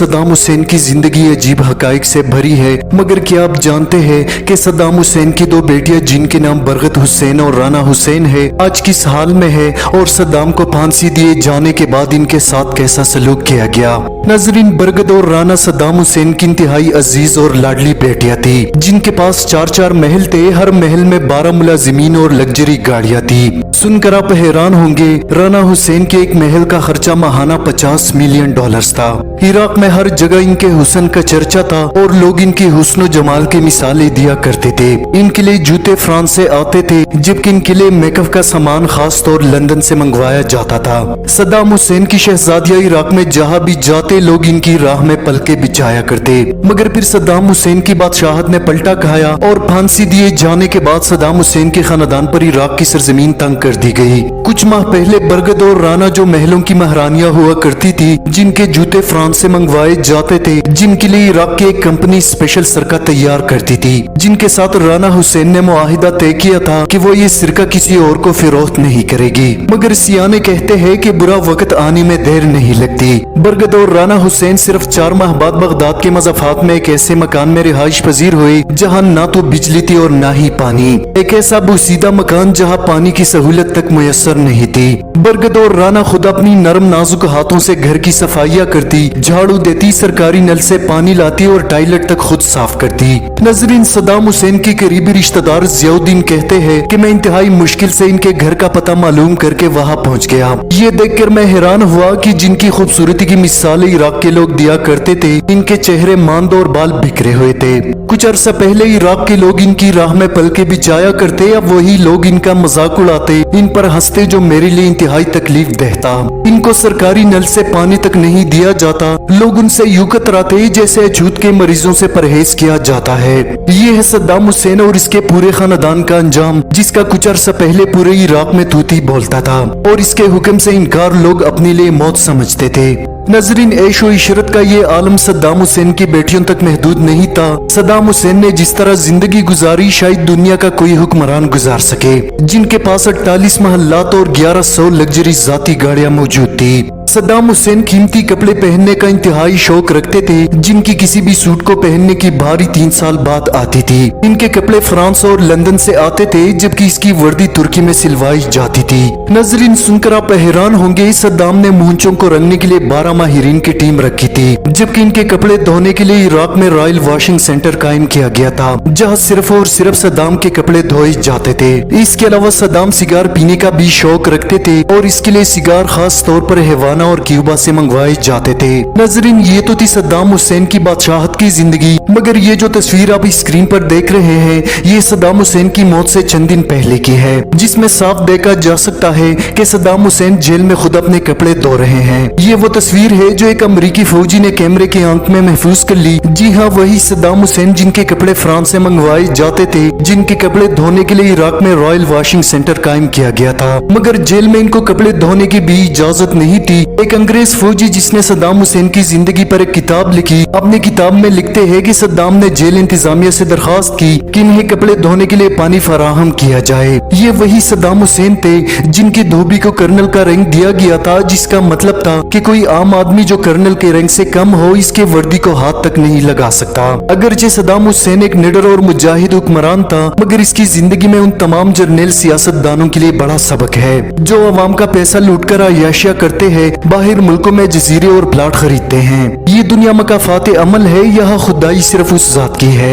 सद्दाम हुसैन की जिंदगी अजीब हकाइक से भरी है। मगर क्या आप जानते हैं कि सद्दाम हुसैन की दो बेटियां जिनके नाम बरगत हुसैन और राना हुसैन है आज किस हाल में है, और सद्दाम को फांसी दिए जाने के बाद इनके साथ कैसा सलूक किया गया। नाजरीन, बरगत और राना सद्दाम हुसैन की इंतहाई अजीज और लाडली बेटियां थी जिनके पास 4-4 महल थे। हर महल में 12 मुलाजिमीन और लग्जरी गाड़ियां थी। सुनकर आप हैरान होंगे, राना हुसैन के एक महल का खर्चा माहाना $50 मिलियन था। इराक में हर जगह इनके हुस्न का चर्चा था और लोग इनकी हुस्न जमाल की मिसालें दिया करते थे। इनके लिए जूते फ्रांस से आते थे, जबकि इनके लिए मेकअप का सामान खास तौर लंदन से मंगवाया जाता था। सद्दाम हुसैन की शहजादियां इराक में जहां भी जाते लोग इनकी राह में पलके बिछाया करते। मगर फिर सद्दाम हुसैन की बादशाहत ने पलटा खाया और फांसी दिए जाने के बाद सद्दाम हुसैन के खानदान पर इराक की सरजमीन तंग कर दी गई। कुछ माह पहले बरगत और राना जो महलों की महारानियां हुआ करती थी, जिनके जूते फ्रांस से मंगवाए जाते थे, जिनके लिए इराक की एक कंपनी स्पेशल सिरका तैयार करती थी, जिनके साथ राना हुसैन ने मुआहिदा तय किया था कि वो ये सिरका किसी और को फिरोख्त नहीं करेगी। मगर सियाने कहते हैं कि बुरा वक्त आने में देर नहीं लगती। बरगत और राना हुसैन सिर्फ 4 माह बाद बगदाद के मज़ाफात में एक ऐसे मकान में रिहाइश पजीर हुए जहाँ ना तो बिजली थी और ना ही पानी। एक ऐसा बोसीदा मकान जहाँ पानी की सहूलत तक मुयस्सर नहीं थी। बरगत और राना खुद अपनी नरम नाजुक हाथों से घर की सफाइयाँ करती, झाड़ू देती, सरकारी नल से पानी लाती और टॉयलेट तक खुद साफ करती। नजरीन, सद्दाम हुसैन की करीबी रिश्तेदार जियाउद्दीन कहते हैं कि मैं इंतहाई मुश्किल से इनके घर का पता मालूम करके वहाँ पहुँच गया। ये देखकर मैं हैरान हुआ कि जिनकी खूबसूरती की मिसालें इराक के लोग दिया करते थे, इनके चेहरे मांद और बाल बिखरे हुए थे। कुछ अरसा पहले इराक के लोग इनकी राह में पलके बिछाया करते, अब वही लोग इनका मजाक उड़ाते, इन पर हंसते, जो मेरे लिए इंतहाई तकलीफ देह था। इनको सरकारी नल से पानी तक नहीं दिया जाता। लोग उनसे यूं कतराते जैसे अछूत के मरीजों से परहेज किया जाता है। ये है सद्दाम हुसैन और इसके पूरे खानदान का अंजाम, जिसका कुछ अरसा पहले पूरे इराक में तूती बोलता था और इसके हुक्म से इनकार लोग अपने लिए मौत समझते थे। नजरीन, ऐशो इशरत का ये आलम सद्दाम हुसैन की बेटियों तक महदूद नहीं था। सद्दाम हुसैन ने जिस तरह जिंदगी गुजारी शायद दुनिया का कोई हुक्मरान गुजार सके, जिनके पास 48 महल्लात और 1100 लग्जरी जाती गाड़ियां मौजूद थी। सद्दाम हुसैन कीमती कपड़े पहनने का इंतहाई शौक रखते थे, जिनकी किसी भी सूट को पहनने की बारी 3 साल बाद आती थी। इनके कपड़े फ्रांस और लंदन से आते थे, जबकि इसकी वर्दी तुर्की में सिलवाई जाती थी। नजरीन, सुनकर आप हैरान होंगे, सद्दाम ने मूंछों को रंगने के लिए 12 माहिरीन की टीम रखी थी, जबकि इनके कपड़े धोने के लिए इराक में रॉयल वॉशिंग सेंटर कायम किया गया था, जहाँ सिर्फ और सिर्फ सद्दाम के कपड़े धोए जाते थे। इसके अलावा सद्दाम सिगार पीने का भी शौक रखते थे और इसके लिए सिगार खास तौर पर हैवाना और क्यूबा से मंगवाए जाते थे। नजरीन, ये तो थी सद्दाम हुसैन की बादशाहत की जिंदगी, मगर ये जो तस्वीर आप स्क्रीन पर देख रहे हैं, ये सद्दाम हुसैन की मौत से चंद दिन पहले की है, जिसमें साफ देखा जा सकता है कि सद्दाम हुसैन जेल में खुद अपने कपड़े धो रहे हैं। ये वो तस्वीर है जो एक अमरीकी फौजी ने कैमरे की आंख में महफूज कर ली। जी हाँ, वही सद्दाम हुसैन जिनके कपड़े फ्रांस से मंगवाए जाते थे, जिनके कपड़े धोने के लिए इराक में रॉयल वॉशिंग सेंटर कायम किया गया था, मगर जेल में इनको कपड़े धोने की भी इजाजत नहीं थी। एक अंग्रेज फौजी जिसने सद्दाम हुसैन की जिंदगी पर एक किताब लिखी, अपनी किताब में लिखते हैं कि सद्दाम ने जेल इंतजामिया से दरखास्त की कि इन्हें कपड़े धोने के लिए पानी फराहम किया जाए। ये वही सद्दाम हुसैन थे जिनकी धोबी को कर्नल का रैंक दिया गया था, जिसका मतलब था कि कोई आम आदमी जो कर्नल के रैंक से कम हो, इसके वर्दी को हाथ तक नहीं लगा सकता। अगरचे सद्दाम हुसैन एक निडर और मुजाहिद हुक्मरान था, मगर इसकी जिंदगी में उन तमाम जर्नैल सियासतदानों के लिए बड़ा सबक है जो अवाम का पैसा लूटकर अय्याशियां करते हैं, बाहर मुल्कों में जजीरे और प्लाट खरीदते हैं। ये दुनिया मकाफात अमल है, यहाँ खुदाई सिर्फ उस जात की है।